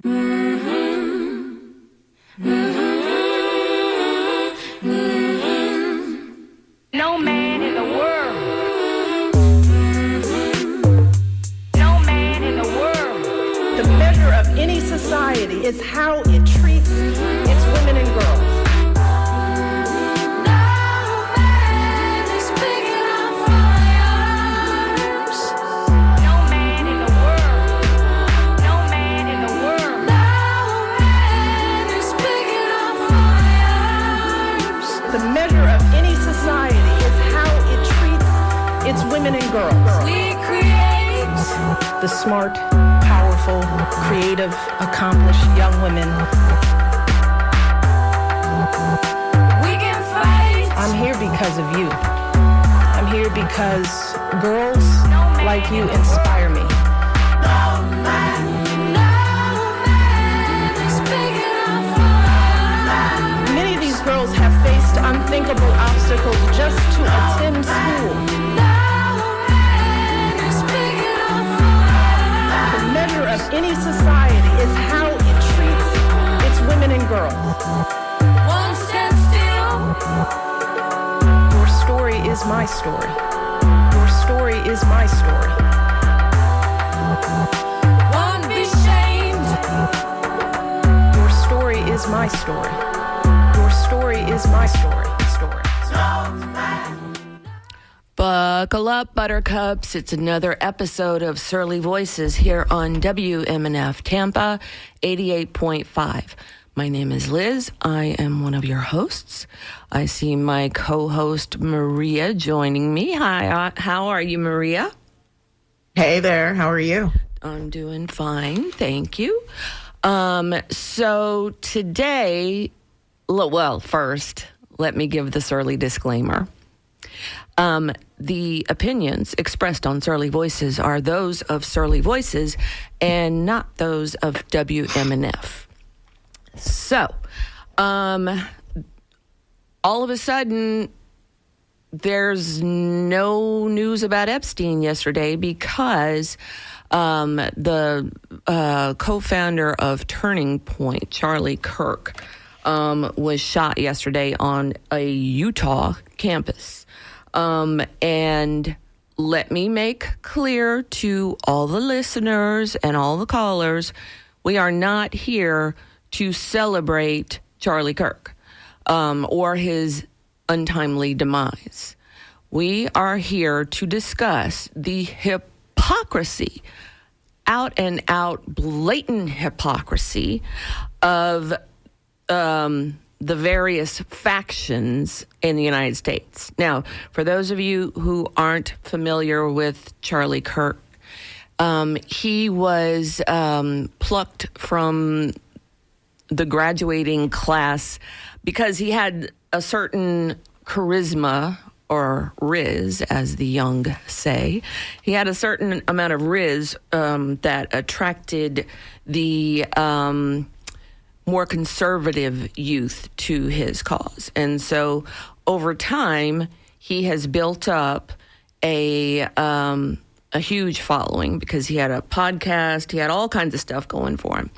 No man in the world. No man in the world. The measure of any society is how it treats its women and girls. The measure of any society is how it treats its women and girls. We create The smart, powerful, creative, accomplished young women. We can fight. I'm here because of you. I'm here because girls like you inspire me. Many of these girls have faced unthinkable obstacles just to attend school. The measure of any society is how it treats its women and girls. Won't stand still. Your story is my story. Your story is my story. Won't be shamed. Your story is my story. Your story is my story. Buckle up, buttercups. It's another episode of Surly Voices here on WMNF Tampa 88.5. My name is Liz. I am one of your hosts. I see my co-host Maria joining me. Hi, how are you, Maria? Hey there, how are you? I'm doing fine, thank you. So today, well, first, let me give the Surly disclaimer. The opinions expressed on Surly Voices are those of Surly Voices and not those of WMNF. So, all of a sudden, there's no news about Epstein yesterday because the co-founder of Turning Point, Charlie Kirk, was shot yesterday on a Utah campus. And let me make clear to all the listeners and all the callers, we are not here to celebrate Charlie Kirk or his untimely demise. We are here to discuss the hypocrisy, out and out blatant hypocrisy of the various factions in the United States. Now, for those of you who aren't familiar with Charlie Kirk, he was plucked from the graduating class because he had a certain charisma, or riz, as the young say. He had a certain amount of riz that attracted the more conservative youth to his cause. And so over time, he has built up a huge following because he had a podcast, he had all kinds of stuff going for him.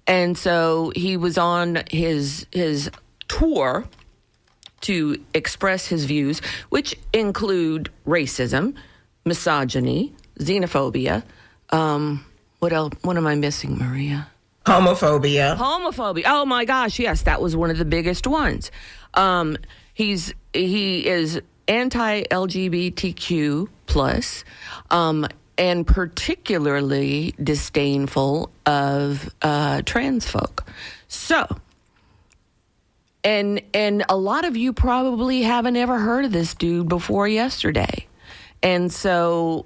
And so he was on his tour to express his views, which include racism, misogyny, xenophobia. What else? What am I missing, Maria? Homophobia. Oh my gosh, yes, that was one of the biggest ones. He is anti-LGBTQ plus, and particularly disdainful of trans folk. So, and a lot of you probably haven't ever heard of this dude before yesterday. And so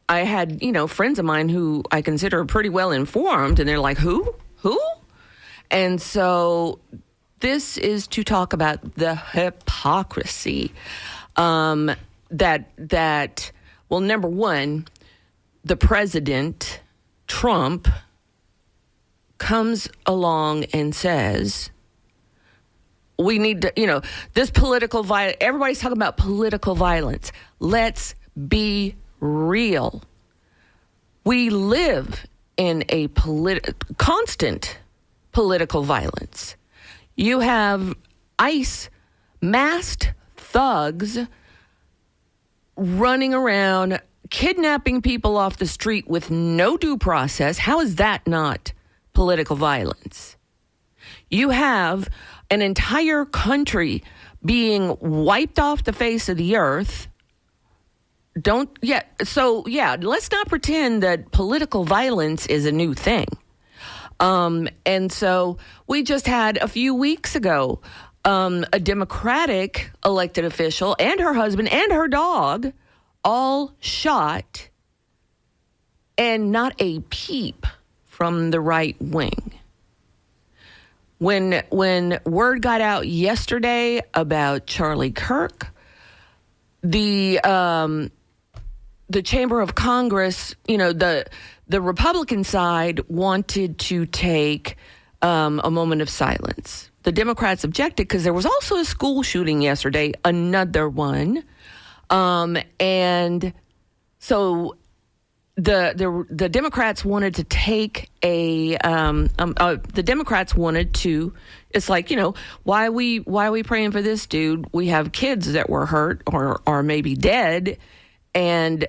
I had, friends of mine who I consider pretty well informed, and they're like, who? And so this is to talk about the hypocrisy that, well, number one, the president, Trump, comes along and says, we need to, this political violence, everybody's talking about political violence. Let's be real. We live in a constant political violence. You have ICE masked thugs running around, kidnapping people off the street with no due process. How is that not political violence? You have an entire country being wiped off the face of the earth. Let's not pretend that political violence is a new thing. And so we just had a few weeks ago a Democratic elected official and her husband and her dog all shot, and not a peep from the right wing. When word got out yesterday about Charlie Kirk, the Chamber of Congress, the Republican side wanted to take a moment of silence. The Democrats objected because there was also a school shooting yesterday, another one. And so the Democrats wanted to take the Democrats wanted to, it's like, why are we praying for this dude? We have kids that were hurt or maybe dead. And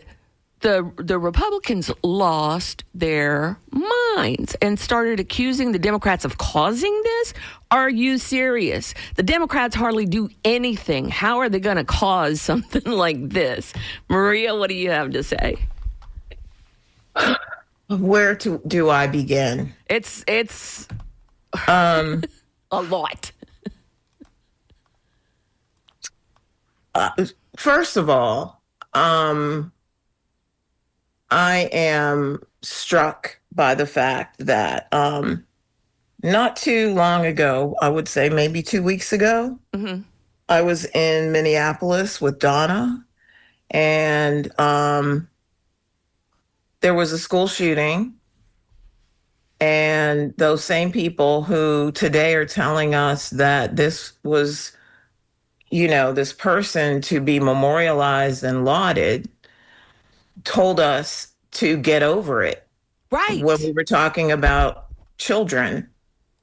the Republicans lost their minds and started accusing the Democrats of causing this. Are you serious? The Democrats hardly do anything. How are they going to cause something like this? Maria, what do you have to say? Where do I begin? It's a lot. First of all, I am struck by the fact that not too long ago, I would say maybe 2 weeks ago, I was in Minneapolis with Donna, and there was a school shooting. And those same people who today are telling us that this was, this person to be memorialized and lauded, told us to get over it. Right. When we were talking about children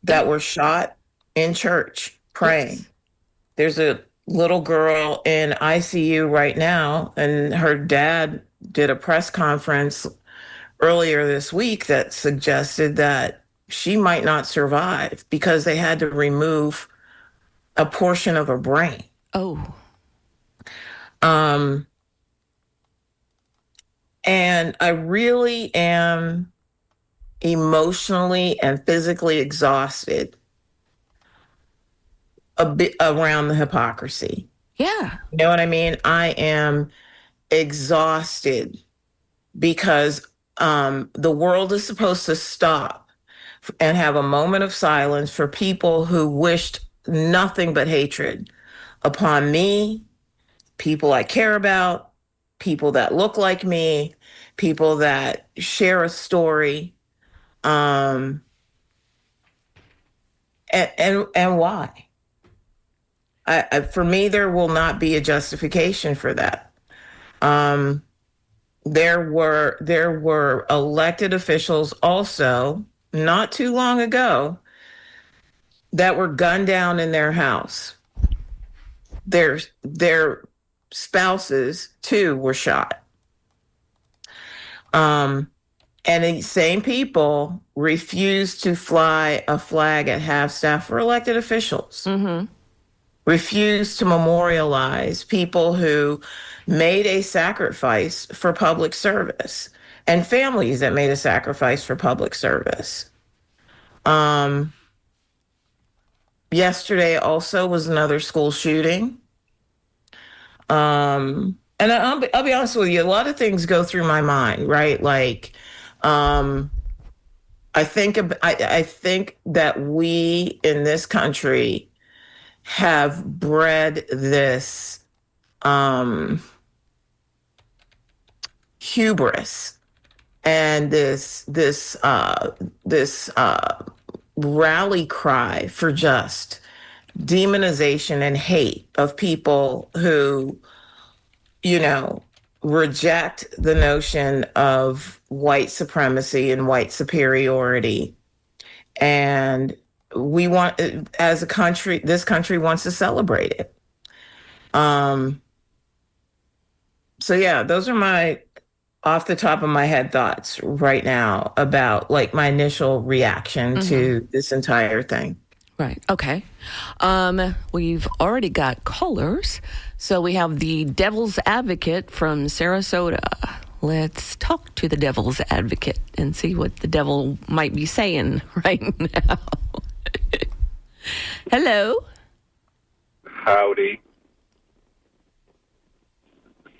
that were shot in church praying. Yes. There's a little girl in ICU right now, and her dad did a press conference earlier this week that suggested that she might not survive because they had to remove a portion of her brain. Oh. And I really am emotionally and physically exhausted a bit around the hypocrisy. Yeah. You know what I mean? I am exhausted because the world is supposed to stop and have a moment of silence for people who wished nothing but hatred upon me, people I care about, people that look like me, people that share a story, and why? For me, there will not be a justification for that. There were elected officials also not too long ago that were gunned down in their house. Their spouses too were shot. And the same people refused to fly a flag at half-staff for elected officials. Mm-hmm. Refused to memorialize people who made a sacrifice for public service and families that made a sacrifice for public service. Yesterday also was another school shooting. And I'll be honest with you, a lot of things go through my mind, right? Like, I think that we in this country have bred this hubris and this rally cry for just demonization and hate of people who, reject the notion of white supremacy and white superiority. And we want, as a country, this country wants to celebrate it. So yeah, those are my off the top of my head thoughts right now about like my initial reaction to this entire thing. Right. Okay. We've already got callers. So we have the devil's advocate from Sarasota. Let's talk to the devil's advocate and see what the devil might be saying right now. Hello. Howdy.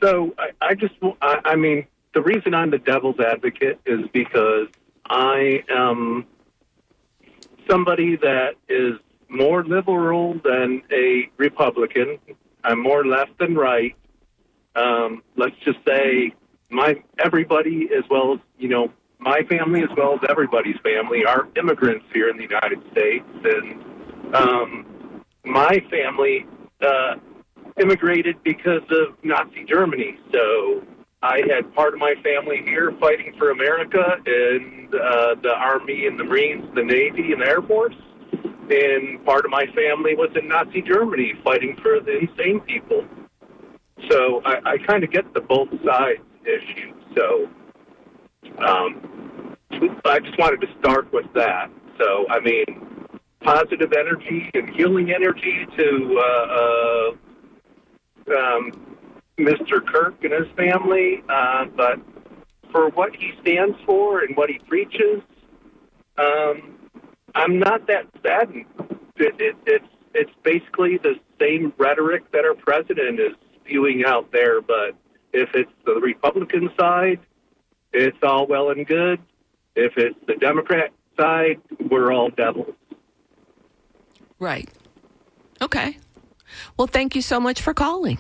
So I mean, the reason I'm the devil's advocate is because I am somebody that is more liberal than a Republican. I'm more left than right. Let's just say everybody, as well as, my family as well as everybody's family, are immigrants here in the United States. And my family immigrated because of Nazi Germany. So I had part of my family here fighting for America in the Army and the Marines, the Navy and the Air Force. And part of my family was in Nazi Germany fighting for the insane people. So I kind of get the both sides issue. So I just wanted to start with that. So, I mean, positive energy and healing energy to Mr. Kirk and his family, but for what he stands for and what he preaches, I'm not that saddened. It's basically the same rhetoric that our president is spewing out there, but if it's the Republican side, it's all well and good. If it's the Democrat side, we're all devils. Right. Okay. Well, thank you so much for calling.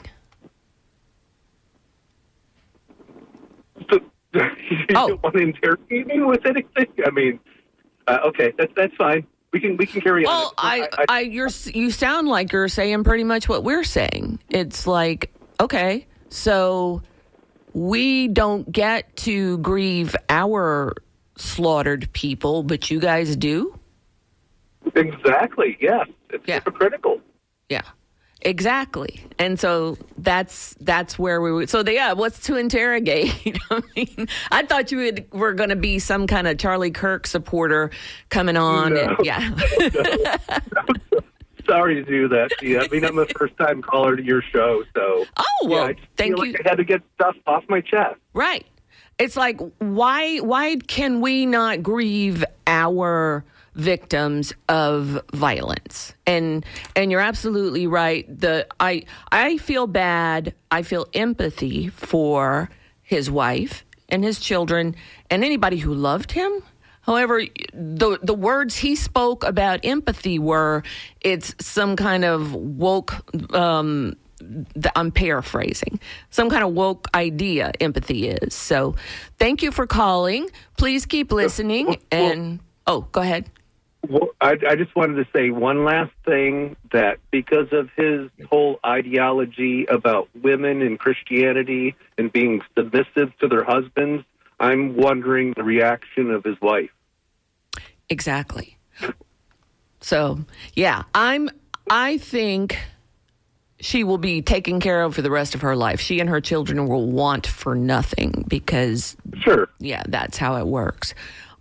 So, you don't want to interrogate me with anything? I mean, okay, that's fine. We can carry on. Well, you sound like you're saying pretty much what we're saying. It's like, okay, so we don't get to grieve our slaughtered people, but you guys do? Exactly, yes. It's hypocritical. Yeah, exactly. And so that's where we would. So, what's to interrogate? I mean, I thought you were going to be some kind of Charlie Kirk supporter coming on. No. Sorry to do that to you. I mean, I'm a first-time caller to your show, so. Oh, well, I just thank feel you. Like I had to get stuff off my chest. Right. It's like, why can we not grieve our victims of violence? And you're absolutely right. I feel bad. I feel empathy for his wife and his children and anybody who loved him. However, the words he spoke about empathy were, it's some kind of woke, I'm paraphrasing, some kind of woke idea empathy is. So thank you for calling. Please keep listening. And, go ahead. Well, I just wanted to say one last thing, that because of his whole ideology about women and Christianity and being submissive to their husbands, I'm wondering the reaction of his wife. Exactly. So, yeah, I think she will be taken care of for the rest of her life. She and her children will want for nothing because, sure, yeah, that's how it works.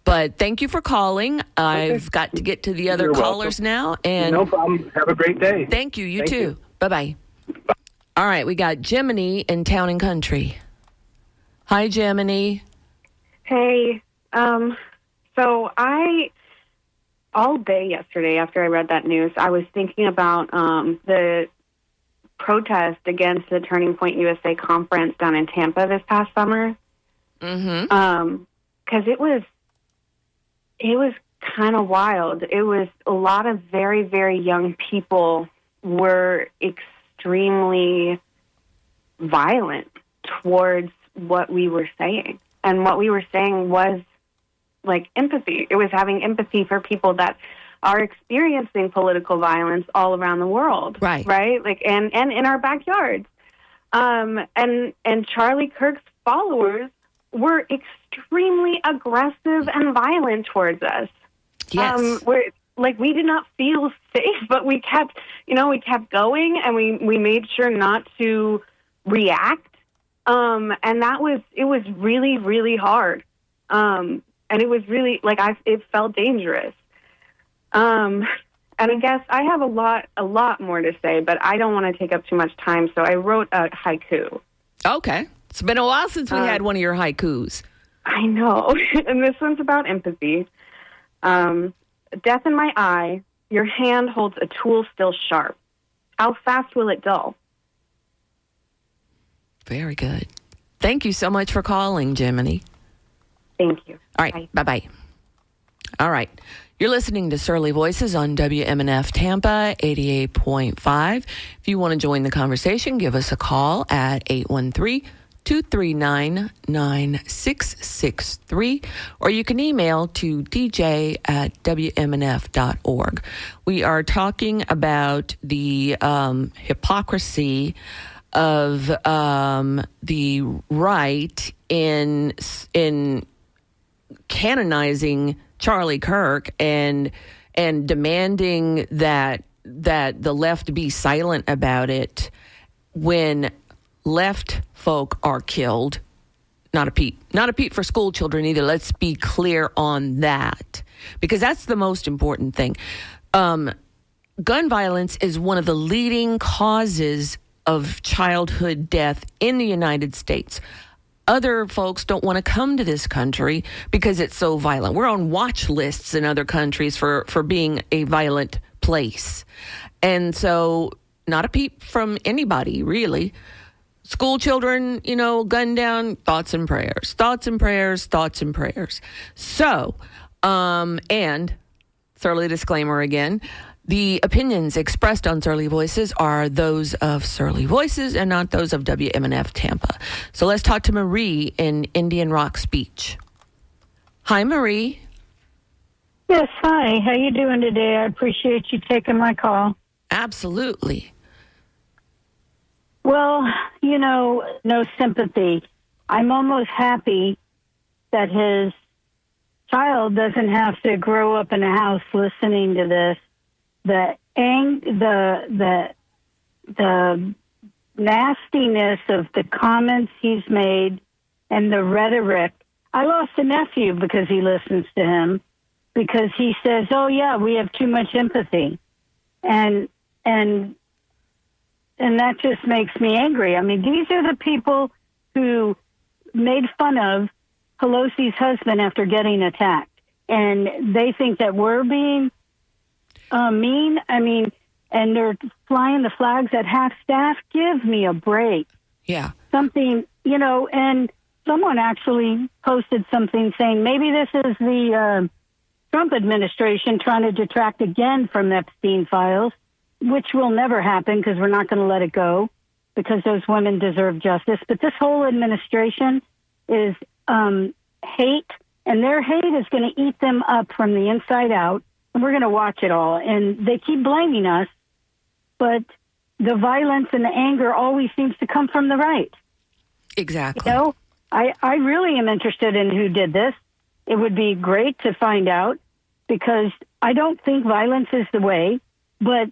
But thank you for calling. I've got to get to the other callers now. And no problem. Have a great day. Thank you. You too. Bye-bye. All right, we got Jiminy in Town and Country. Hi, Jiminy. Hey. So all day yesterday after I read that news, I was thinking about the protest against the Turning Point USA conference down in Tampa this past summer. Mm-hmm. Because it was kind of wild. It was a lot of very, very young people were extremely violent towards what we were saying. And what we were saying was like empathy. It was having empathy for people that are experiencing political violence all around the world. Right. Right? Like, and in our backyards. And Charlie Kirk's followers were extremely aggressive and violent towards us. Yes. We did not feel safe, but we kept going, and we made sure not to react. And it was really, really hard. And it was really it felt dangerous. And I guess I have a lot more to say, but I don't want to take up too much time. So I wrote a haiku. Okay. It's been a while since we had one of your haikus. I know. And this one's about empathy. Death in my eye, your hand holds a tool still sharp. How fast will it dull? Very good. Thank you so much for calling, Jiminy. Thank you. All right. Bye-bye. All right. You're listening to Surly Voices on WMNF Tampa 88.5. If you want to join the conversation, give us a call at 813-239-9663, or you can email to dj@wmnf.org. We are talking about the hypocrisy of the right in canonizing Charlie Kirk and demanding that the left be silent about it when left folk are killed. Not a peep for school children either. Let's be clear on that, because that's the most important thing. Gun violence is one of the leading causes of childhood death in the United States. Other folks don't want to come to this country because it's so violent. We're on watch lists in other countries for being a violent place. And so not a peep from anybody, really. School children, gunned down, thoughts and prayers. Thoughts and prayers, thoughts and prayers. So, and Surly disclaimer again, the opinions expressed on Surly Voices are those of Surly Voices and not those of WMNF Tampa. So let's talk to Marie in Indian Rocks Beach. Hi, Marie. Yes, hi. How you doing today? I appreciate you taking my call. Absolutely. Well, no sympathy. I'm almost happy that his child doesn't have to grow up in a house listening to this. The nastiness of the comments he's made and the rhetoric. I lost a nephew because he listens to him, because he says, "Oh yeah, we have too much empathy," and that just makes me angry. I mean, these are the people who made fun of Pelosi's husband after getting attacked, and they think that we're being mean. I mean, and they're flying the flags at half-staff. Give me a break. Yeah. Something, and someone actually posted something saying maybe this is the Trump administration trying to detract again from Epstein files, which will never happen because we're not going to let it go, because those women deserve justice. But this whole administration is hate, and their hate is going to eat them up from the inside out. And we're going to watch it all. And they keep blaming us, but the violence and the anger always seems to come from the right. Exactly. I really am interested in who did this. It would be great to find out, because I don't think violence is the way, but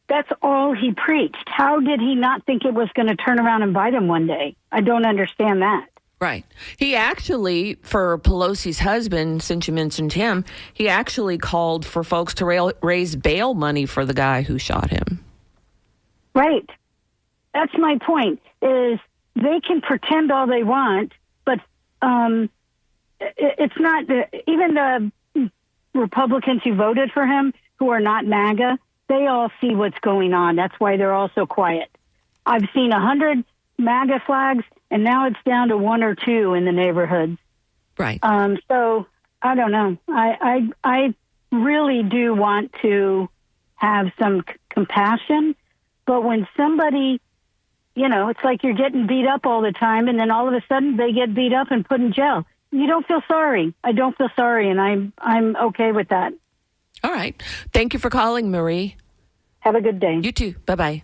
that's all he preached. How did he not think it was going to turn around and bite him one day? I don't understand that. Right. He actually, for Pelosi's husband, since you mentioned him, he actually called for folks to raise bail money for the guy who shot him. Right. That's my point, is they can pretend all they want, but it's not, even the Republicans who voted for him, who are not MAGA, they all see what's going on. That's why they're all so quiet. I've seen 100 MAGA flags, and now it's down to 1 or 2 in the neighborhoods. Right. So I don't know. I really do want to have some compassion, but when somebody, it's like you're getting beat up all the time, and then all of a sudden they get beat up and put in jail. You don't feel sorry. I don't feel sorry, and I'm okay with that. All right. Thank you for calling, Marie. Have a good day. You too. Bye-bye.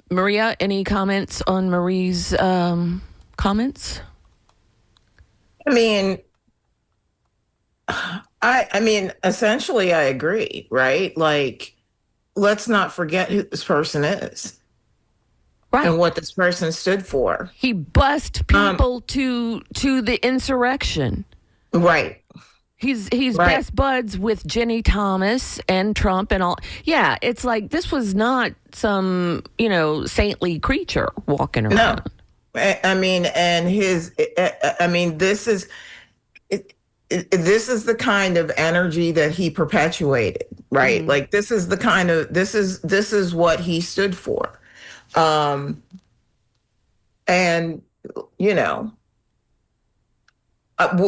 Maria, any comments on Marie's comments? I mean, I mean, essentially, I agree, right? Like, let's not forget who this person is Right. and what this person stood for. He bussed people to the insurrection. Right. He's Right. best buds with Jenny Thomas and Trump and all. Yeah, it's like this was not some, saintly creature walking No. around. I mean, and this is the kind of energy that he perpetuated, right? Like this is what he stood for. And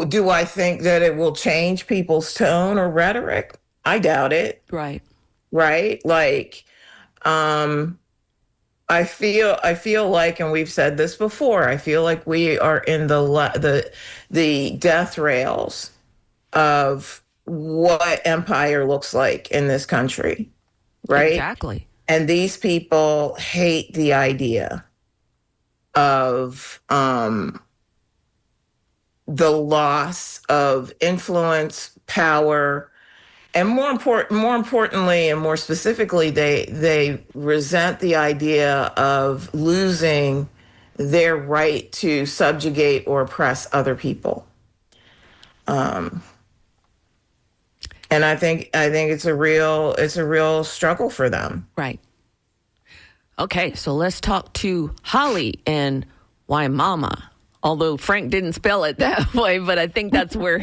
do I think that it will change people's tone or rhetoric? I doubt it. Right. Right? Like, I feel like, and we've said this before, I feel like we are in the death rails of what empire looks like in this country, right? Exactly. And these people hate the idea of the loss of influence, power, and more importantly, and more specifically, they resent the idea of losing their right to subjugate or oppress other people. And I think it's a real struggle for them. Right. Okay, so let's talk to Holly and Waimama. Although Frank didn't spell it that way, but I think that's where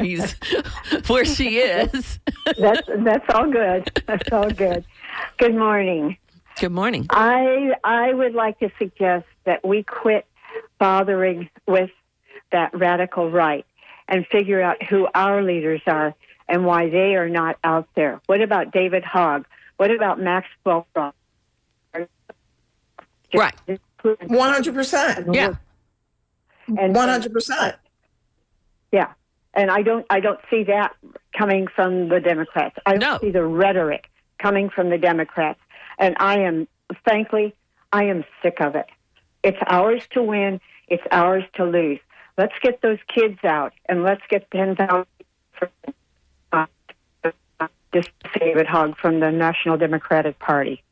where she is. That's all good. That's all good. Good morning. Good morning. I would like to suggest that we quit bothering with that radical right and figure out who our leaders are and why they are not out there. What about David Hogg? What about Maxwell Frost? Right. 100%. Yeah. And 100%. Yeah. And I don't see that coming from the Democrats. I don't see the rhetoric coming from the Democrats. And frankly, I am sick of it. It's ours to win. It's ours to lose. Let's get those kids out and let's get 10,000 just David Hogg from the National Democratic Party.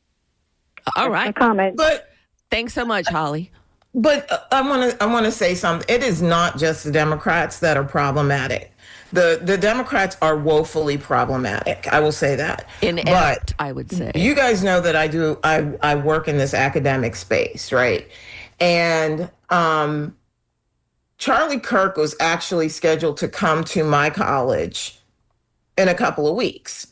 All right. That's my comment. But thanks so much, Holly. But I want to say something. It is not just the Democrats that are problematic. The Democrats are woefully problematic. I will say that. Inept, I would say. You guys know that I work in this academic space, right? And Charlie Kirk was actually scheduled to come to my college in a couple of weeks,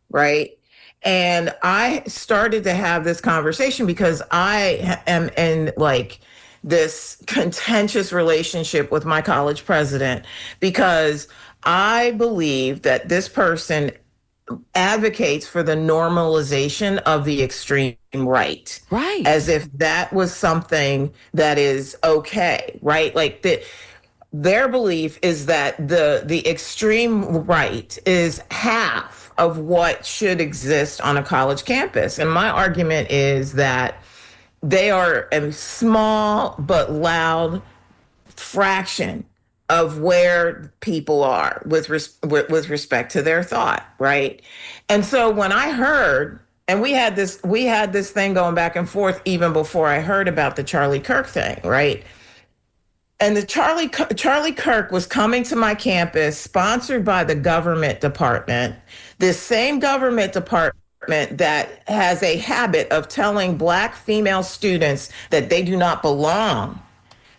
right? And I started to have this conversation because I am in like this contentious relationship with my college president because I believe that this person advocates for the normalization of the extreme right. Right. As if that was something that is okay, right? Like their belief is that the extreme right is half of what should exist on a college campus. And my argument is that they are a small but loud fraction of where people are with respect to their thought, right? And so when I heard, and we had this thing going back and forth even before I heard about the Charlie Kirk thing, right? And the Charlie Kirk was coming to my campus, sponsored by the government department, this same government department that has a habit of telling Black female students that they do not belong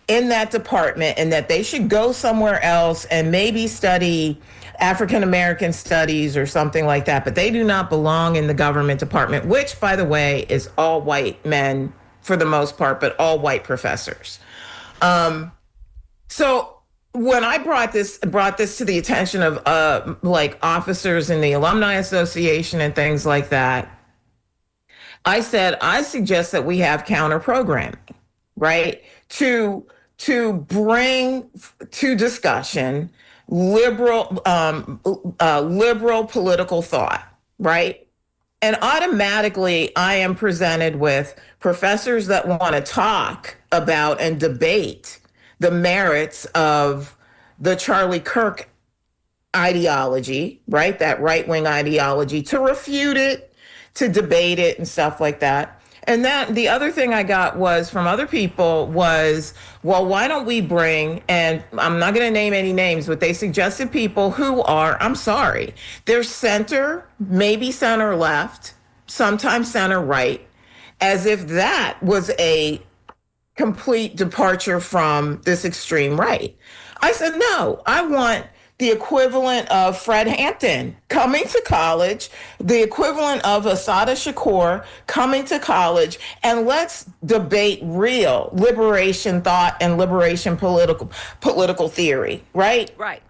in that department and that they should go somewhere else and maybe study African American studies or something like that. But they do not belong in the government department, which, by the way, is all white men for the most part, but all white professors. So when I brought this to the attention of like officers in the Alumni Association and things like that, I said, I suggest that we have counter programming, right? To bring to discussion liberal political thought, right? And automatically, I am presented with professors that want to talk about and debate the merits of the Charlie Kirk ideology, right? That right wing ideology, to refute it, to debate it, and stuff like that. And that the other thing I got was from other people was, well, why don't we bring, and I'm not going to name any names, but they suggested people who are, I'm sorry, they're center, maybe center left, sometimes center right, as if that was a complete departure from this extreme right. I said, no, I want the equivalent of Fred Hampton coming to college, the equivalent of Asada Shakur coming to college, and let's debate real liberation thought and liberation political theory, right? Right.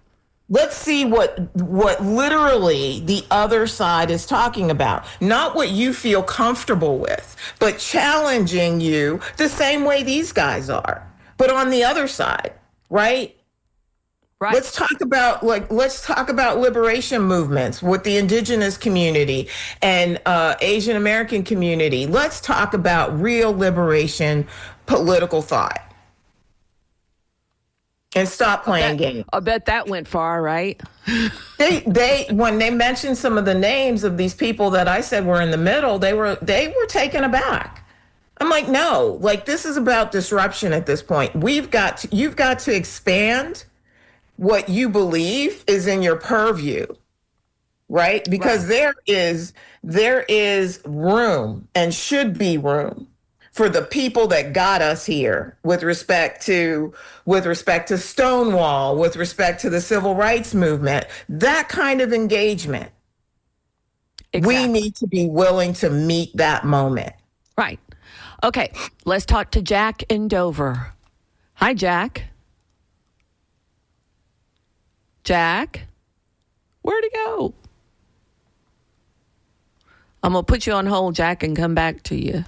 Let's see what literally the other side is talking about. Not what you feel comfortable with, but challenging you the same way these guys are, but on the other side, right? Right. Let's talk about liberation movements with the indigenous community and Asian American community. Let's talk about real liberation political thought. And stop playing games. I bet that went far, right? They when they mentioned some of the names of these people that I said were in the middle, they were taken aback. I'm like, no, like this is about disruption at this point. You've got to expand what you believe is in your purview, right? Because there is room and should be room for the people that got us here with respect to Stonewall, with respect to the civil rights movement, that kind of engagement. Exactly. We need to be willing to meet that moment. Right. Okay, let's talk to Jack in Dover. Hi, Jack. Jack? Where'd he go? I'm going to put you on hold, Jack, and come back to you.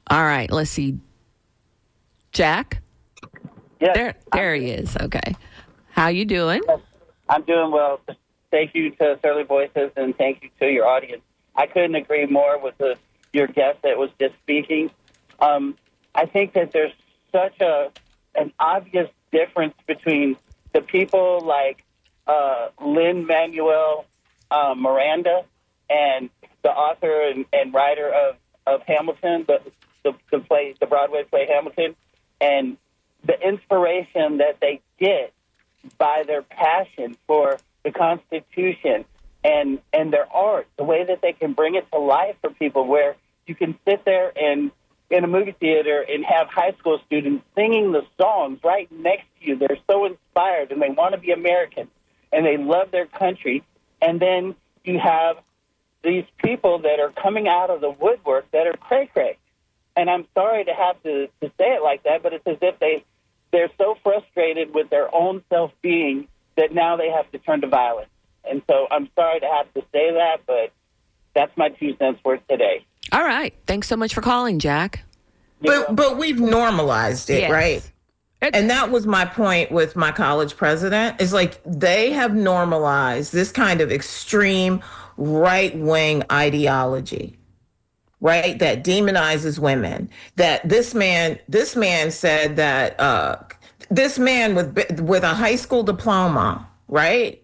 All right, let's see. Jack? Yes. There he is. Okay. How you doing? I'm doing well. Thank you to Surly Voices, and thank you to your audience. I couldn't agree more with your guest that was just speaking. I think that there's such an obvious difference between the people like Lin-Manuel Miranda and the author and writer of Hamilton, the Broadway play Hamilton, and the inspiration that they get by their passion for the Constitution and their art, the way that they can bring it to life for people, where you can sit there and in a movie theater and have high school students singing the songs right next to you. They're so inspired and they want to be American and they love their country. And then you have these people that are coming out of the woodwork that are cray-cray. And I'm sorry to have to say it like that, but it's as if they're so frustrated with their own self-being that now they have to turn to violence. And so I'm sorry to have to say that, but that's my 2 cents worth today. All right. Thanks so much for calling, Jack. But we've normalized it, yes. Right? And that was my point with my college president, is like they have normalized this kind of extreme right-wing ideology, right? That demonizes women. That this man said that this man with a high school diploma, right?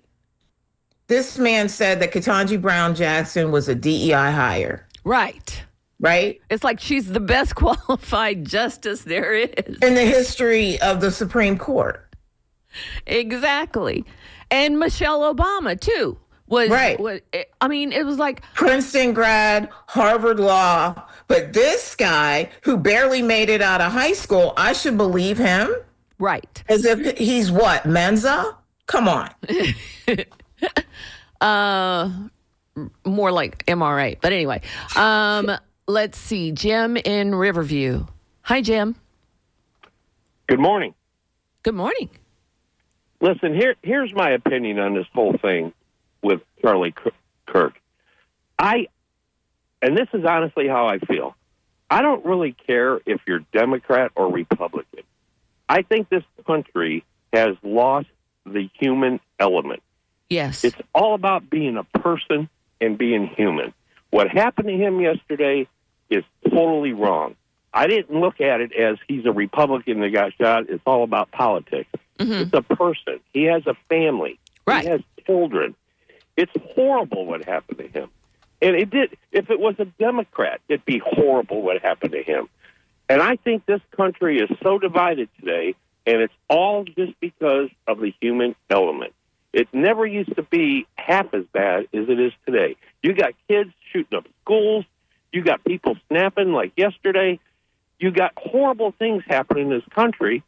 This man said that Ketanji Brown Jackson was a DEI hire. Right. Right? It's like she's the best qualified justice there is. In the history of the Supreme Court. Exactly. And Michelle Obama, too. Right. It was like Princeton grad, Harvard Law. But this guy who barely made it out of high school, I should believe him? Right. As if he's what, Mensa? Come on. More like MRA. But anyway, let's see. Jim in Riverview. Hi, Jim. Good morning. Good morning. Listen, here's my opinion on this whole thing with Charlie Kirk. And this is honestly how I feel. I don't really care if you're Democrat or Republican. I think this country has lost the human element. Yes. It's all about being a person and being human. What happened to him yesterday is totally wrong. I didn't look at it as he's a Republican that got shot. It's all about politics. It's a person. He has a family. Right. He has children. It's horrible what happened to him. And it did. If it was a Democrat, it'd be horrible what happened to him. And I think this country is so divided today, and it's all just because of the human element. It never used to be half as bad as it is today. You got kids shooting up schools. You got people snapping like yesterday. You got horrible things happening in this country.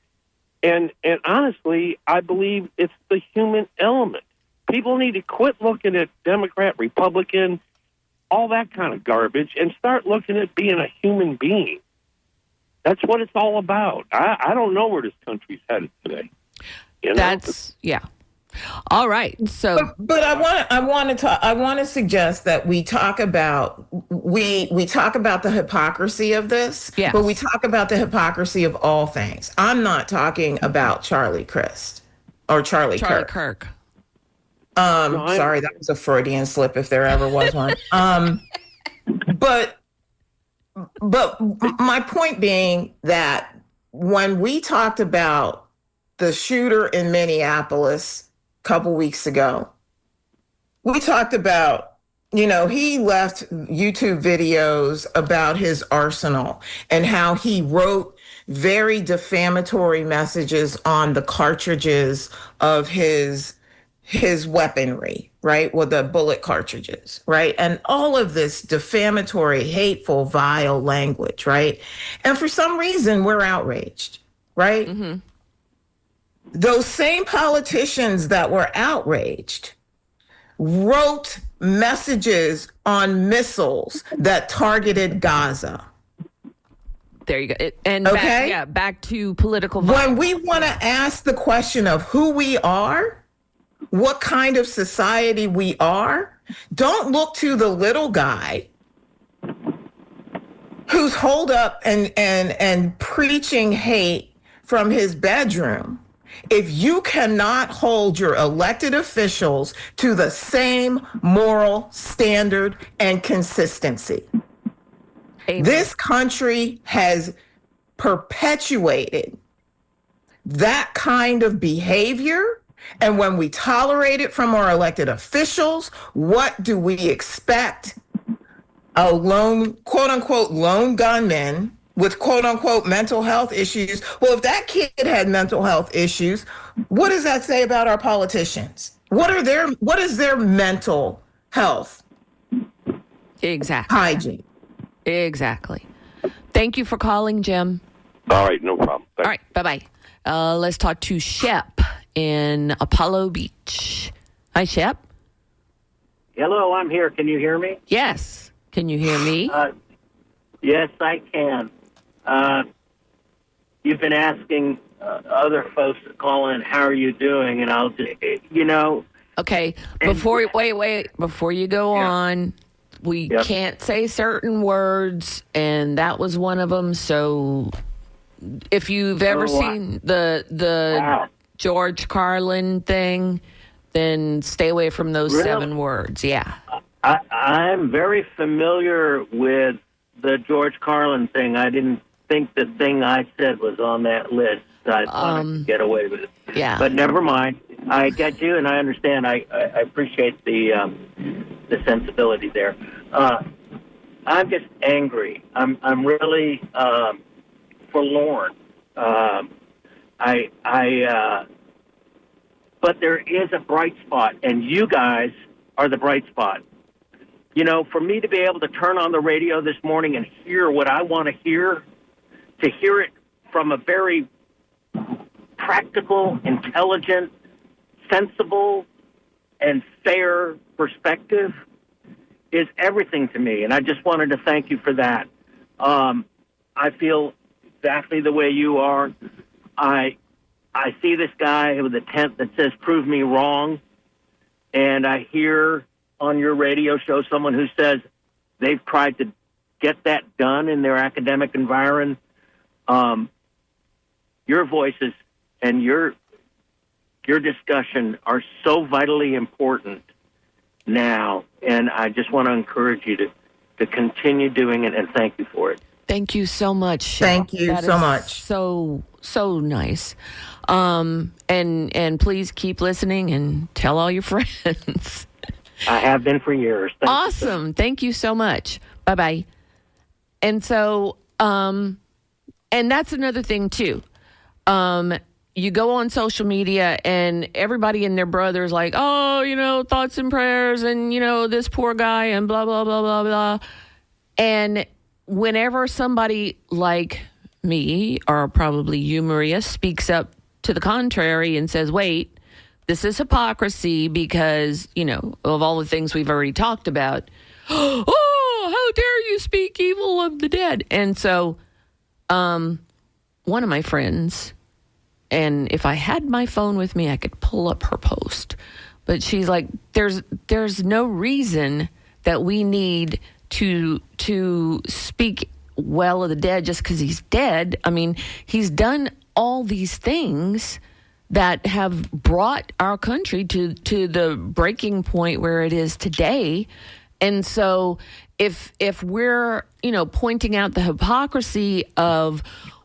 And honestly, I believe it's the human element. People need to quit looking at Democrat, Republican, all that kind of garbage, and start looking at being a human being. That's what it's all about. I don't know where this country's headed today. You know? Yeah. All right. So, but I want to suggest that we talk about we talk about the hypocrisy of this, yes. but we talk about the hypocrisy of all things. I'm not talking about Charlie Crist or Charlie Kirk. Sorry, that was a Freudian slip if there ever was one. But my point being that when we talked about the shooter in Minneapolis a couple weeks ago, we talked about, he left YouTube videos about his arsenal and how he wrote very defamatory messages on the cartridges of his weaponry, right? Well, the bullet cartridges, right? And all of this defamatory, hateful, vile language, right? And for some reason, we're outraged, right? Mm-hmm. Those same politicians that were outraged wrote messages on missiles that targeted Gaza. There you go. And okay? back to political violence. When we want to ask the question of who we are, what kind of society we are, don't look to the little guy who's holed up and preaching hate from his bedroom. If you cannot hold your elected officials to the same moral standard and consistency, Amen. This country has perpetuated that kind of behavior. And when we tolerate it from our elected officials, what do we expect? A lone, quote unquote, lone gunman with quote unquote mental health issues. Well, if that kid had mental health issues, what does that say about our politicians? What is their mental health? Exactly. Hygiene. Exactly. Thank you for calling, Jim. All right, no problem. Thanks. All right, bye-bye. Let's talk to Shep in Apollo Beach. Hi, Shep. Hello, I'm here. Can you hear me? Yes. Can you hear me? Yes, I can. You've been asking other folks to call in, how are you doing? And I'll just, Okay, before you go on, we can't say certain words, and that was one of them. So if you've ever seen the George Carlin thing, then stay away from those 7 words. Yeah. I'm very familiar with the George Carlin thing. I didn't think the thing I said was on that list. I thought I could get away with it. Yeah. But never mind. I get you, and I understand. I appreciate the sensibility there. I'm just angry. I'm really forlorn. But there is a bright spot, and you guys are the bright spot. For me to be able to turn on the radio this morning and hear what I want to hear it from a very practical, intelligent, sensible, and fair perspective is everything to me. And I just wanted to thank you for that. I feel exactly the way you are. I see this guy with a tent that says, "Prove me wrong." And I hear on your radio show someone who says they've tried to get that done in their academic environment. Your voices and your discussion are so vitally important now, and I just want to encourage you to to continue doing it, and thank you for it. Thank you so much. Thank you That so is much. So nice. And please keep listening and tell all your friends. I have been for years. Thank you, Awesome. Thank you so much. Bye-bye. And so, and that's another thing too. You go on social media and everybody and their brother is like, oh, thoughts and prayers and, this poor guy and blah, blah, blah, blah, blah. And whenever somebody like me, or probably you, Maria, speaks up to the contrary and says, wait, this is hypocrisy because, of all the things we've already talked about. Oh, how dare you speak evil of the dead? And so one of my friends, and if I had my phone with me, I could pull up her post. But she's like, there's no reason that we need to speak well of the dead just because he's dead. I mean, he's done all these things that have brought our country to the breaking point where it is today. And so if we're, pointing out the hypocrisy of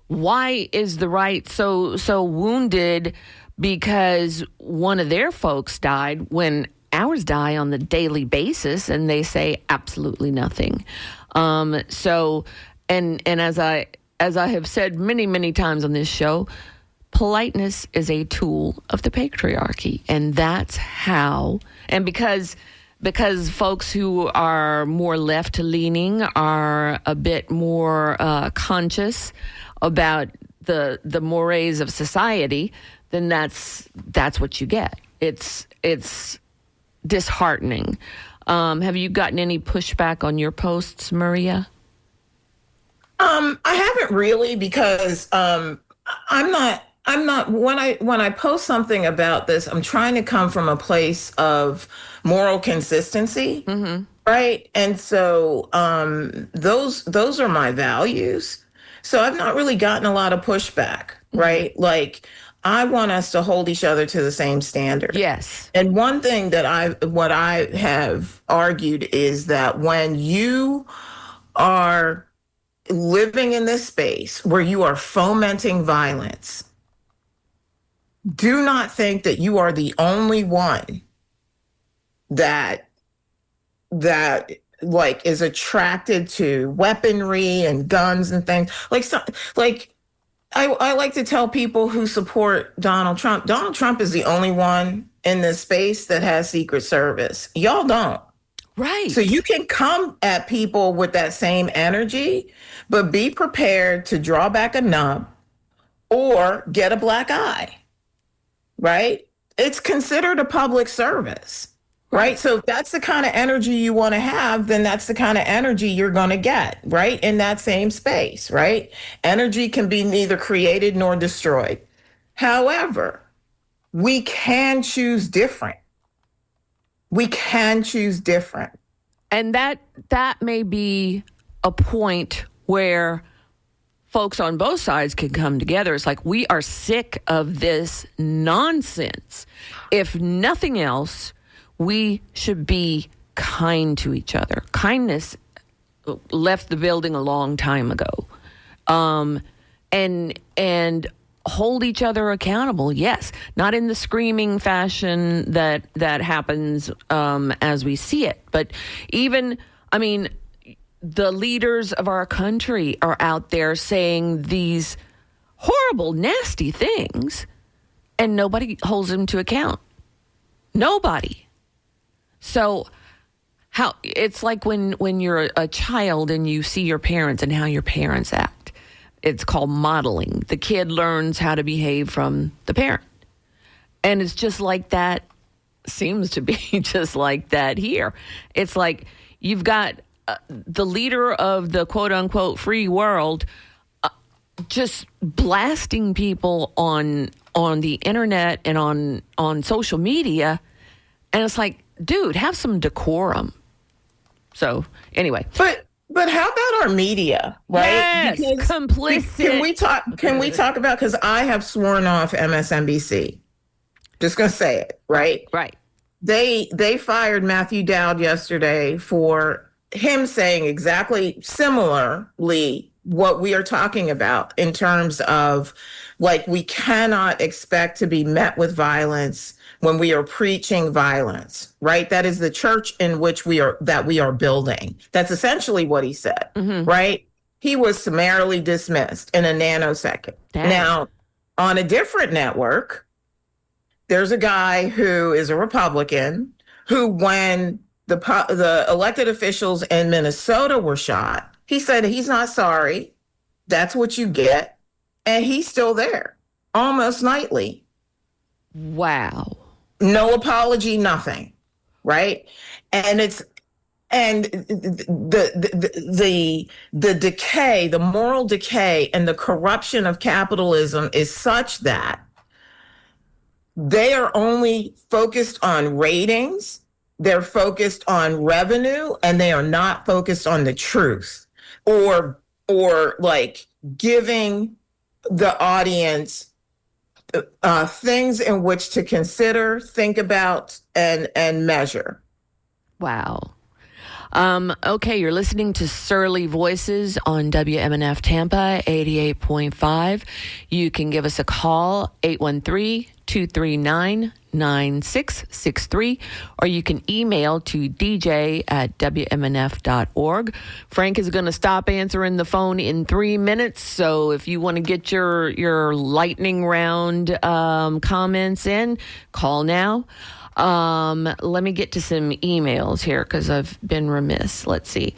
why is the right so wounded because one of their folks died when ours die on the daily basis, and they say absolutely nothing. So as I have said many, many times on this show, politeness is a tool of the patriarchy, and that's how. And because folks who are more left-leaning are a bit more conscious about the mores of society, then that's what you get. It's disheartening. Have you gotten any pushback on your posts, Maria? I haven't really, because I'm not when I post something about this, I'm trying to come from a place of moral consistency, right? And so those are my values. So I've not really gotten a lot of pushback, right? Like, I want us to hold each other to the same standard. Yes. And one thing that what I have argued is that when you are living in this space where you are fomenting violence, do not think that you are the only one that like is attracted to weaponry and guns and things. I like to tell people who support Donald Trump is the only one in this space that has Secret Service. Y'all don't. Right. So you can come at people with that same energy, but be prepared to draw back a nub or get a black eye, right? It's considered a public service, right? So if that's the kind of energy you want to have, then that's the kind of energy you're going to get, right? In that same space, right? Energy can be neither created nor destroyed. However, we can choose different. We can choose different. And that may be a point where folks on both sides can come together. It's like, we are sick of this nonsense. If nothing else, we should be kind to each other. Kindness left the building a long time ago. And hold each other accountable. Yes, not in the screaming fashion that happens as we see it, but even, I mean, the leaders of our country are out there saying these horrible, nasty things, and nobody holds them to account. Nobody. So how it's like when you're a child and you see your parents and how your parents act. It's called modeling. The kid learns how to behave from the parent. And it's just like that, seems to be just like that here. It's like you've got the leader of the quote unquote free world just blasting people on the internet and on social media. And it's like, dude, have some decorum. So anyway. But how about our media, right? Yes, because complicit. Can we talk about, because I have sworn off MSNBC. Just gonna say it, right? Right. They fired Matthew Dowd yesterday for him saying exactly similarly what we are talking about in terms of like we cannot expect to be met with violence when we are preaching violence, right? That is the church in which we are building. That's essentially what he said, right? He was summarily dismissed in a nanosecond. Dang. Now, on a different network, there's a guy who is a Republican who, when the elected officials in Minnesota were shot, he said he's not sorry. That's what you get. And he's still there almost nightly. Wow. No apology, nothing. Right. And the decay, the moral decay and the corruption of capitalism is such that they are only focused on ratings. They're focused on revenue, and they are not focused on the truth or like giving the audience things in which to consider, think about, and measure. Wow. Okay, you're listening to Surly Voices on WMNF Tampa 88.5. You can give us a call, 813-239-9663, or you can email to dj@wmnf.org. Frank is going to stop answering the phone in 3 minutes, so if you want to get your lightning round comments in, call now. Let me get to some emails here because I've been remiss. Let's see.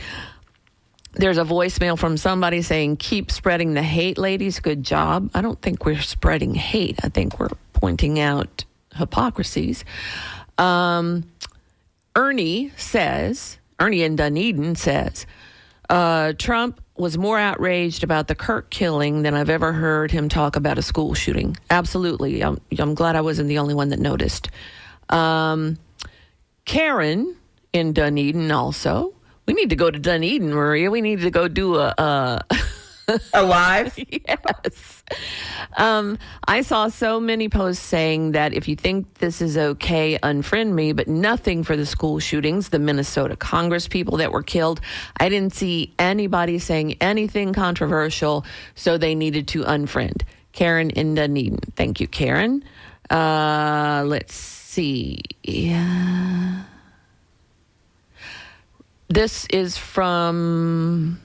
There's a voicemail from somebody saying, keep spreading the hate, ladies. Good job. I don't think we're spreading hate. I think we're pointing out hypocrisies. Ernie in Dunedin says, Trump was more outraged about the Kirk killing than I've ever heard him talk about a school shooting. Absolutely. I'm glad I wasn't the only one that noticed. Karen in Dunedin also. We need to go to Dunedin, Maria. We need to go do a live? Yes. I saw so many posts saying that if you think this is okay, unfriend me, but nothing for the school shootings, the Minnesota Congress people that were killed. I didn't see anybody saying anything controversial, so they needed to unfriend. Karen in Dunedin. Thank you, Karen. Let's see. Yeah. This is from,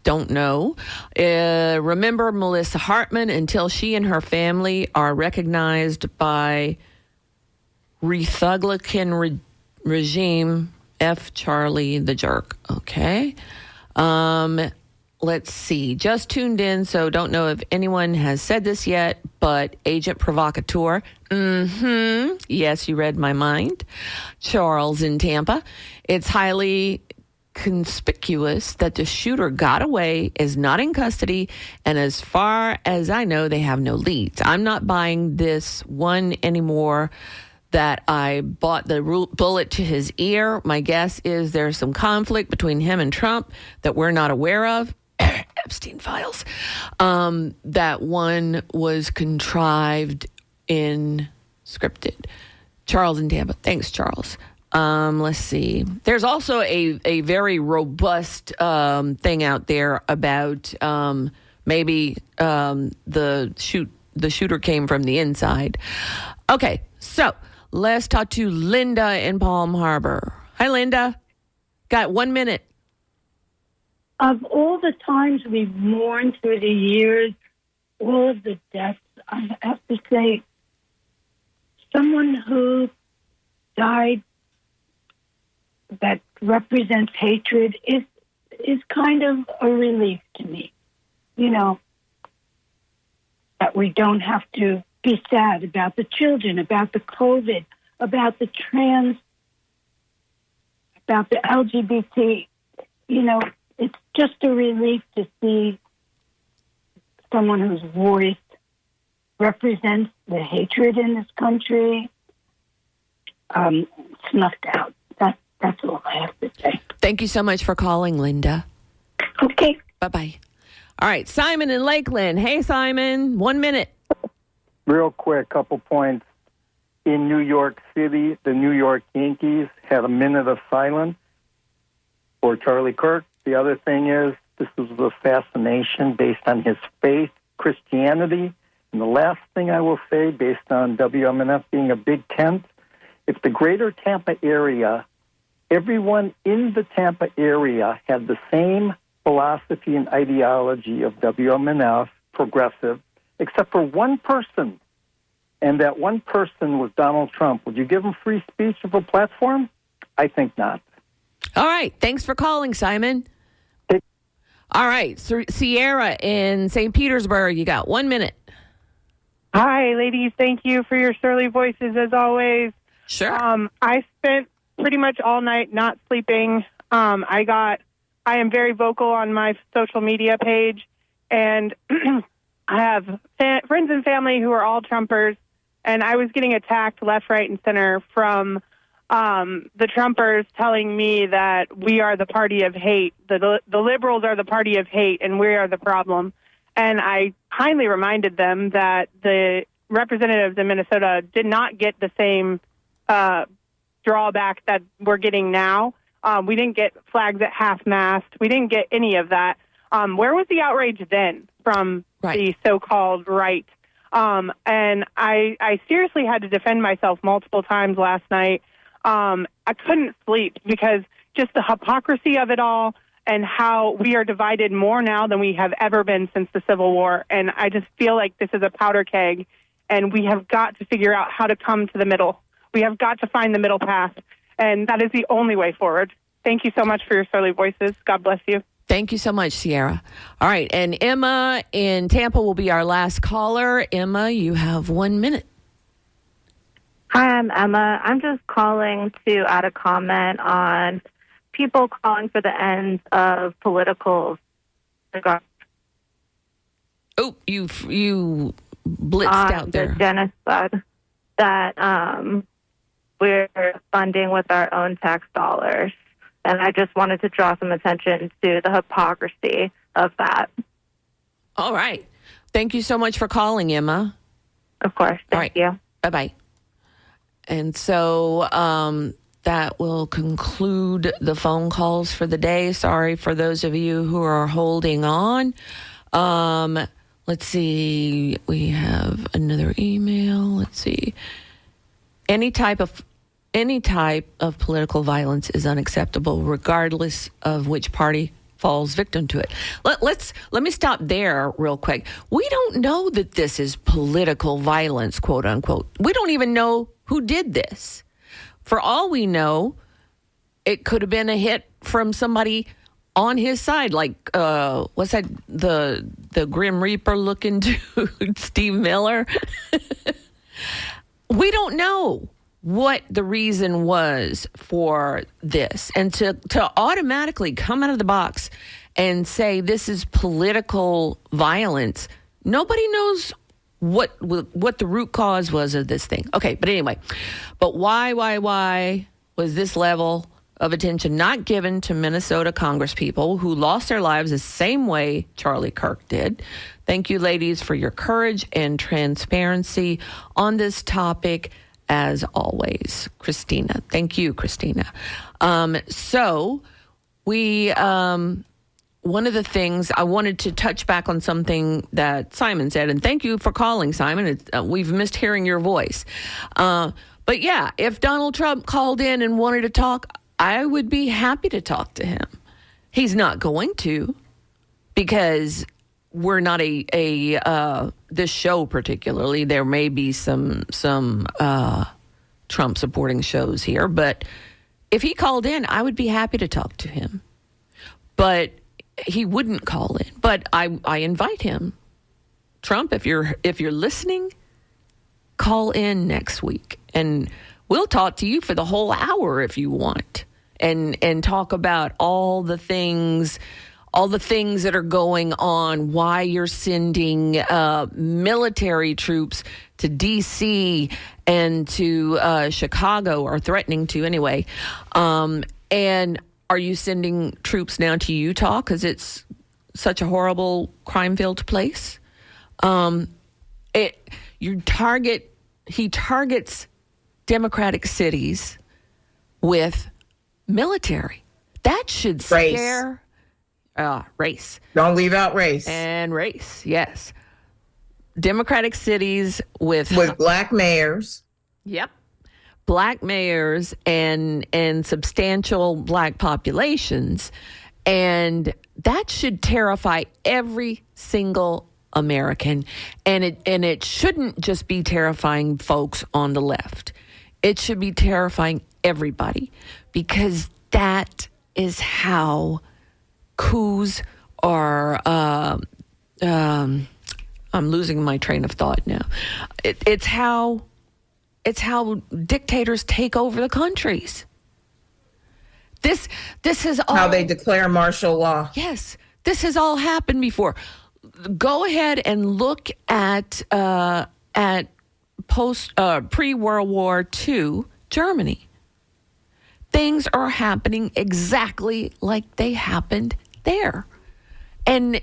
don't know. Remember Melissa Hartman until she and her family are recognized by Republican regime. F. Charlie the jerk. Okay. Let's see. Just tuned in, so don't know if anyone has said this yet, but Agent Provocateur. Yes, you read my mind. Charles in Tampa. It's highly conspicuous that the shooter got away, is not in custody, and as far as I know, they have no leads. I'm not buying this one anymore that I bought the bullet to his ear. My guess is there's some conflict between him and Trump that we're not aware of. Epstein files. That one was contrived in scripted. Charles in Tampa. Thanks, Charles. Let's see. There's also a very robust thing out there about maybe the shooter came from the inside. Okay, so let's talk to Linda in Palm Harbor. Hi, Linda. Got 1 minute. Of all the times we've mourned through the years, all of the deaths, I have to say, someone who died that represents hatred is kind of a relief to me. You know, that we don't have to be sad about the children, about the COVID, about the trans, about the LGBT. You know, it's just a relief to see someone whose voice represents the hatred in this country snuffed out. That's all I have to say. Thank you so much for calling, Linda. Okay. Bye-bye. All right, Simon in Lakeland. Hey, Simon, 1 minute. Real quick, couple points. In New York City, the New York Yankees had a minute of silence. for Charlie Kirk. The other thing is, this was a fascination based on his faith, Christianity. And the last thing I will say, based on WMNF being a big tent, if the greater Tampa area, everyone in the Tampa area had the same philosophy and ideology of WMNF, progressive, except for one person, and that one person was Donald Trump, would you give him free speech of a platform? I think not. All right. Thanks for calling, Simon. All right. Sierra in St. Petersburg, you got 1 minute. Hi, ladies. Thank you for your surly voices, as always. Sure. I spent pretty much all night not sleeping. I am very vocal on my social media page, and I have friends and family who are all Trumpers, and I was getting attacked left, right, and center from the Trumpers telling me that we are the party of hate. The liberals are the party of hate, and we are the problem. And I kindly reminded them that the representatives in Minnesota did not get the same drawback that we're getting now. We didn't get flags at half-mast. We didn't get any of that. Where was the outrage then from the so-called right? And I seriously had to defend myself multiple times last night. I couldn't sleep because just the hypocrisy of it all and how we are divided more now than we have ever been since the Civil War. And I just feel like this is a powder keg, and we have got to figure out how to come to the middle. We have got to find the middle path, and that is the only way forward. Thank you so much for your surly voices. God bless you. Thank you so much, Sierra. All right, and Emma in Tampa will be our last caller. Emma, you have 1 minute. Hi, I'm Emma. I'm just calling to add a comment on people calling for the end of political. Oh, you blitzed out there. The genocide that we're funding with our own tax dollars. And I just wanted to draw some attention to the hypocrisy of that. All right. Thank you so much for calling, Emma. Of course. Thank you. Bye-bye. And so that will conclude the phone calls for the day. Sorry for those of you who are holding on. Let's see. We have another email. Let's see. Any type of political violence is unacceptable, regardless of which party falls victim to it. Let me stop there real quick. We don't know that this is political violence, quote unquote. We don't even know who did this. For all we know, it could have been a hit from somebody on his side, like what's that? The Grim Reaper looking dude, Steve Miller. We don't know what the reason was for this, and to automatically come out of the box and say this is political violence. Nobody knows what the root cause was of this thing. Okay, but anyway, but why was this level of attention not given to Minnesota congresspeople who lost their lives the same way Charlie Kirk did? Thank you, ladies, for your courage and transparency on this topic. As always, Christina. Thank you, Christina. So we, one of the things I wanted to touch back on something that Simon said, and thank you for calling, Simon. We've missed hearing your voice. But yeah, if Donald Trump called in and wanted to talk, I would be happy to talk to him. He's not going to, because we're not this show particularly. There may be some Trump supporting shows here, but if he called in, I would be happy to talk to him. But he wouldn't call in. But I invite him. Trump, if you're listening, call in next week, and we'll talk to you for the whole hour if you want, and talk about all the things that are going on, why you're sending military troops to D.C. and to Chicago, or threatening to anyway. And are you sending troops now to Utah because it's such a horrible crime-filled place? He targets Democratic cities with military. That should scare race. Don't leave out race. And race, yes. Democratic cities with black mayors. Yep. Black mayors and substantial black populations. And that should terrify every single American. And it shouldn't just be terrifying folks on the left. It should be terrifying everybody, because that is how coups are. I'm losing my train of thought now. It's how dictators take over the countries. This is all how they declare martial law. Yes, this has all happened before. Go ahead and look at pre-World War II Germany. Things are happening exactly like they happened there. And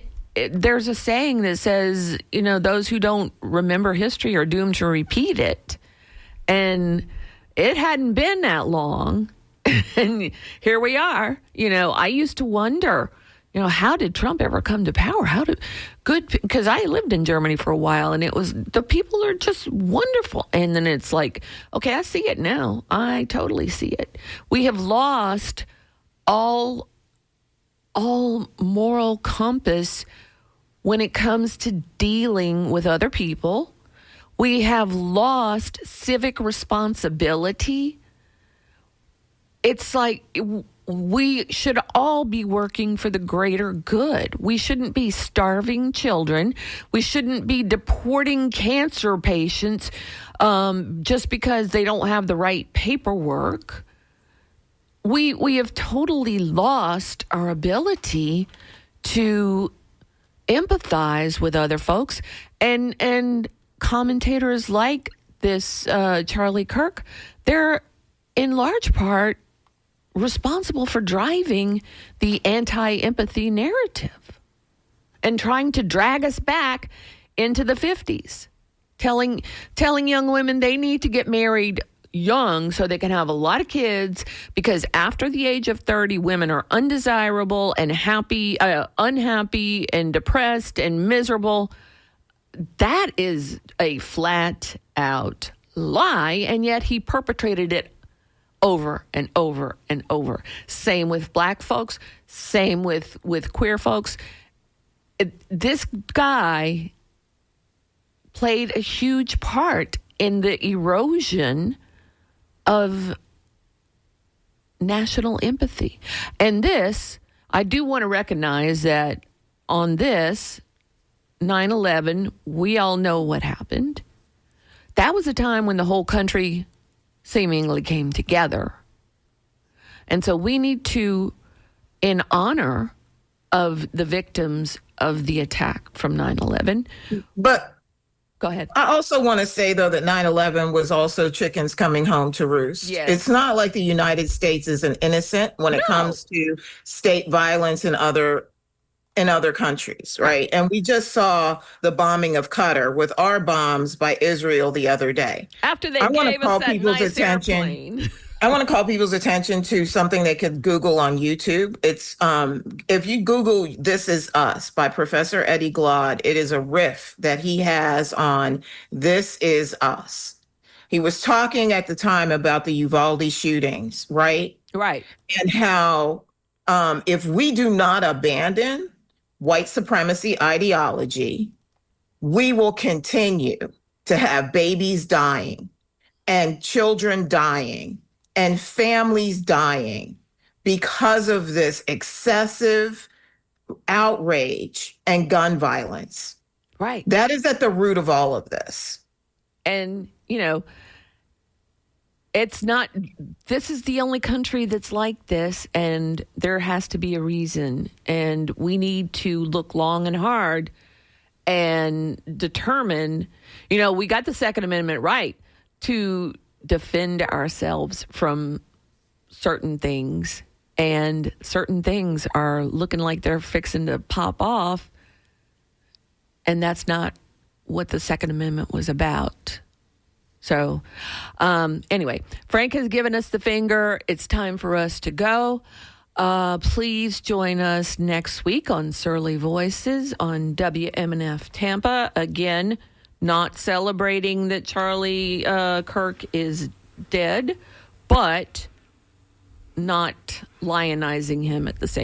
there's a saying that says, those who don't remember history are doomed to repeat it. And it hadn't been that long. And here we are. I used to wonder, how did Trump ever come to power? Because I lived in Germany for a while, and the people are just wonderful. And then it's like, okay, I see it now. I totally see it. We have lost all moral compass when it comes to dealing with other people. We have lost civic responsibility. It's like we should all be working for the greater good. We shouldn't be starving children. We shouldn't be deporting cancer patients just because they don't have the right paperwork. We have totally lost our ability to empathize with other folks, and commentators like this Charlie Kirk, they're in large part responsible for driving the anti-empathy narrative and trying to drag us back into the 50s, telling young women they need to get married young so they can have a lot of kids, because after the age of 30, women are undesirable and unhappy and depressed and miserable. That is a flat out lie, and yet he perpetrated it over and over and over. Same with black folks, same with queer folks. This guy played a huge part in the erosion of national empathy. And this, I do want to recognize that on this 9/11, we all know what happened. That was a time when the whole country seemingly came together. And so we need to, in honor of the victims of the attack from 9/11. But go ahead. I also want to say, though, that 9/11 was also chickens coming home to roost. Yes. It's not like the United States is an innocent when it comes to state violence in other countries, right? And we just saw the bombing of Qatar with our bombs by Israel the other day. After they gave us that nice airplane. I want to call people's attention to something they could Google on YouTube. It's if you Google "This Is Us" by Professor Eddie Glaude, it is a riff that he has on "This Is Us." He was talking at the time about the Uvalde shootings, right? Right. And how if we do not abandon white supremacy ideology, we will continue to have babies dying and children dying and families dying because of this excessive outrage and gun violence. Right. That is at the root of all of this. And, it's not, this is the only country that's like this, and there has to be a reason. And we need to look long and hard and determine, we got the Second Amendment right to defend ourselves from certain things, and certain things are looking like they're fixing to pop off. And that's not what the Second Amendment was about. So anyway, Frank has given us the finger. It's time for us to go. Please join us next week on Surly Voices on WMNF Tampa. Again, not celebrating that Charlie Kirk is dead, but not lionizing him at the same